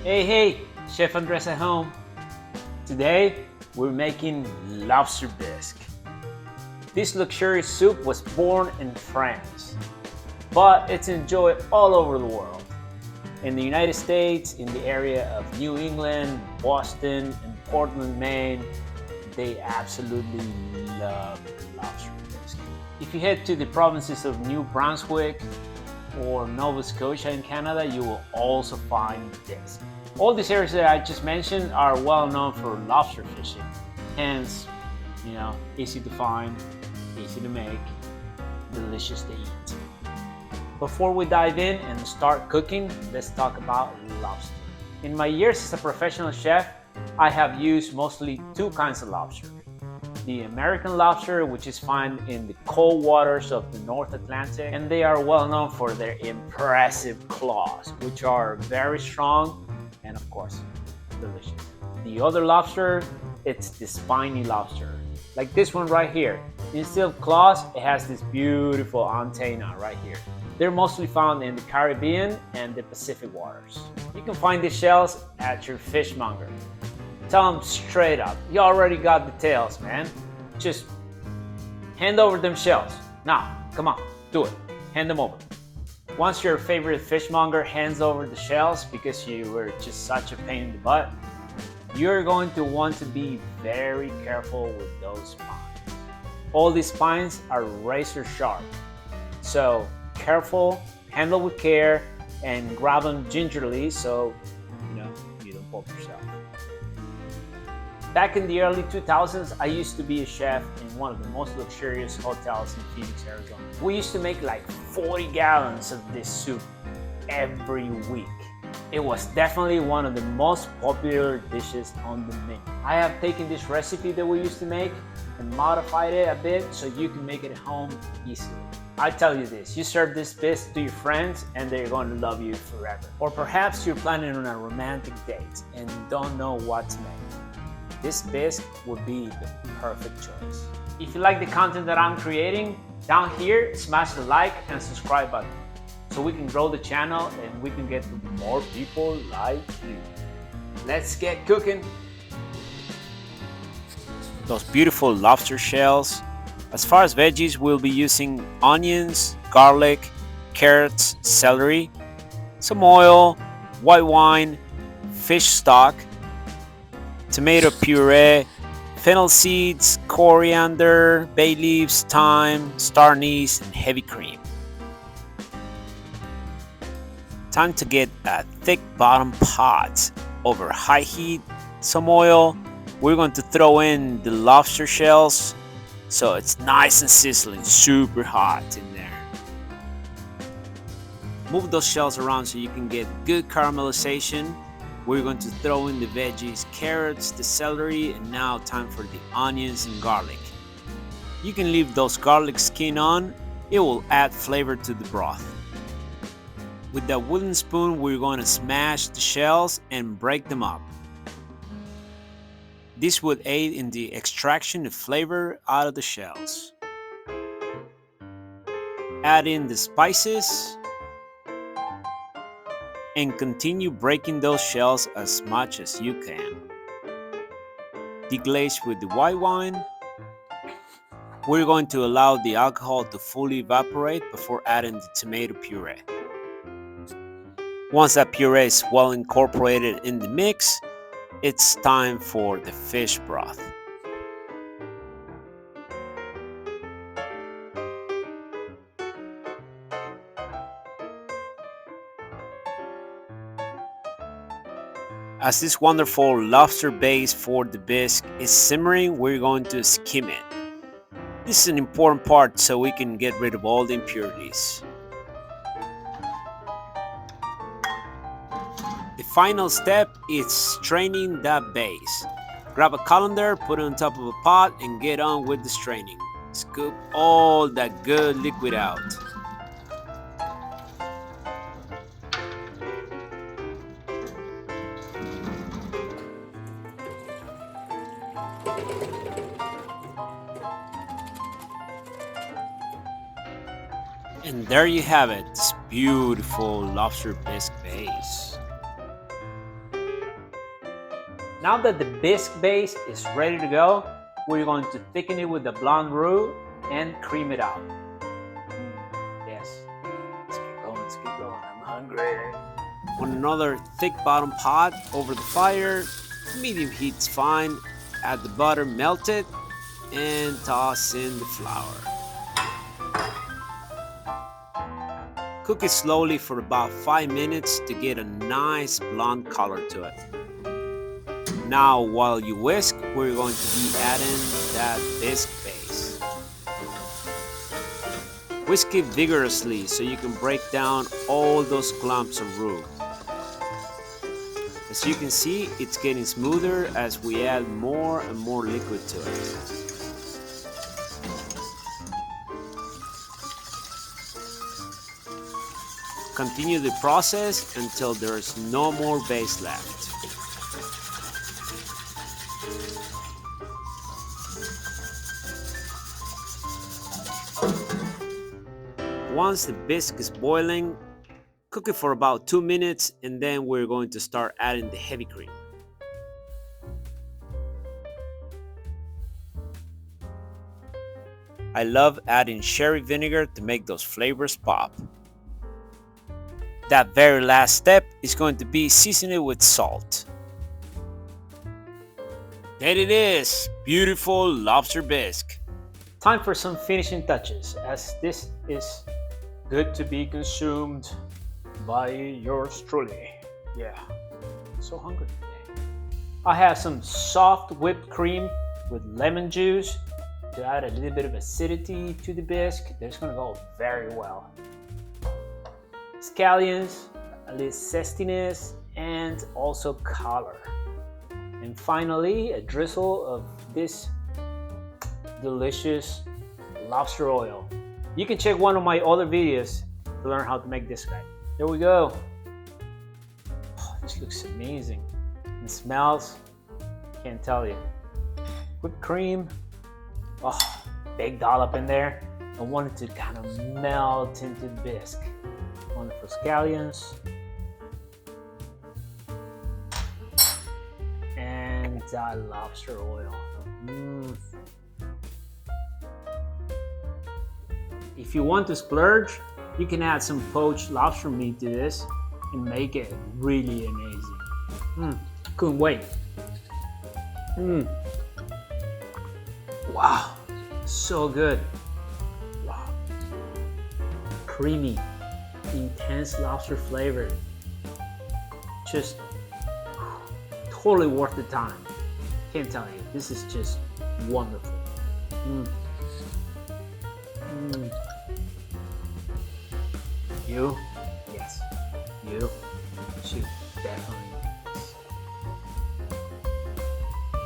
Hey, Chef Andres at home. Today we're making Lobster Bisque. This luxurious soup was born in France, but it's enjoyed all over the world. In the United States, in the area of New England, Boston, and Portland, Maine, they absolutely love lobster bisque. If you head to the provinces of New Brunswick or Nova Scotia in Canada, you will also find this. All these areas that I just mentioned are well known for lobster fishing, hence, easy to find, easy to make, delicious to eat. Before we dive in and start cooking, let's talk about lobster. In my years as a professional chef, I have used mostly two kinds of lobster. The American lobster, which is found in the cold waters of the North Atlantic, and they are well known for their impressive claws, which are very strong and of course, delicious. The other lobster, it's the spiny lobster. Like this one right here. Instead of claws, it has this beautiful antenna right here. They're mostly found in the Caribbean and the Pacific waters. You can find these shells at your fishmonger. Tell them straight up, you already got the tails, man. Just hand over them shells. Now, come on, do it. Hand them over. Once your favorite fishmonger hands over the shells because you were just such a pain in the butt, you're going to want to be very careful with those spines. All these spines are razor sharp, so careful, handle with care, and grab them gingerly so you don't poke yourself. Back in the early 2000s, I used to be a chef in one of the most luxurious hotels in Phoenix, Arizona. We used to make like 40 gallons of this soup every week. It was definitely one of the most popular dishes on the menu. I have taken this recipe that we used to make and modified it a bit so you can make it at home easily. I tell you this, you serve this bisque to your friends and they're going to love you forever. Or perhaps you're planning on a romantic date and don't know what to make. This bisque would be the perfect choice. If you like the content that I'm creating, down here, smash the like and subscribe button so we can grow the channel and we can get to more people like you. Let's get cooking. Those beautiful lobster shells. As far as veggies, we'll be using onions, garlic, carrots, celery, some oil, white wine, fish stock, tomato puree, fennel seeds, coriander, bay leaves, thyme, star anise, and heavy cream. Time to get a thick bottom pot over high heat, some oil. We're going to throw in the lobster shells so it's nice and sizzling, super hot in there. Move those shells around so you can get good caramelization. We're going to throw in the veggies, carrots, the celery, and now time for the onions and garlic. You can leave those garlic skin on, it will add flavor to the broth. With that wooden spoon, we're going to smash the shells and break them up. This would aid in the extraction of flavor out of the shells. Add in the spices and continue breaking those shells as much as you can. Deglaze with the white wine. We're going to allow the alcohol to fully evaporate before adding the tomato puree. Once that puree is well incorporated in the mix, it's time for the fish broth. As this wonderful lobster base for the bisque is simmering, we're going to skim it. This is an important part so we can get rid of all the impurities. The final step is straining that base. Grab a colander, put it on top of a pot, and get on with the straining. Scoop all that good liquid out. And there you have it, this beautiful lobster bisque base. Now that the bisque base is ready to go, we're going to thicken it with the blonde roux and cream it out. Yes, let's keep going, I'm hungry. On another thick bottom pot over the fire, medium heat's fine, add the butter, melt it, and toss in the flour. Cook it slowly for about 5 minutes to get a nice blonde color to it. Now, while you whisk, we're going to be adding that bisque base. Whisk it vigorously so you can break down all those clumps of roux. As you can see, it's getting smoother as we add more and more liquid to it. Continue the process until there's no more base left. Once the bisque is boiling, cook it for about 2 minutes, and then we're going to start adding the heavy cream. I love adding sherry vinegar to make those flavors pop. That very last step is going to be seasoning it with salt. There it is, beautiful lobster bisque. Time for some finishing touches, as this is good to be consumed by yours truly. Yeah, so hungry today. I have some soft whipped cream with lemon juice to add a little bit of acidity to the bisque. That's gonna go very well. Scallions, a little zestiness, and also color. And finally, a drizzle of this delicious lobster oil. You can check one of my other videos to learn how to make this guy. There we go. Oh, this looks amazing. It smells, can't tell you. Whipped cream, oh, big dollop in there. I want it to kind of melt into the bisque. Wonderful scallions. And that lobster oil. If you want to splurge, you can add some poached lobster meat to this and make it really amazing. Couldn't wait. Wow, so good. Wow. Creamy, intense lobster flavor. Just totally worth the time. Can't tell you, this is just wonderful. You? Yes, you should definitely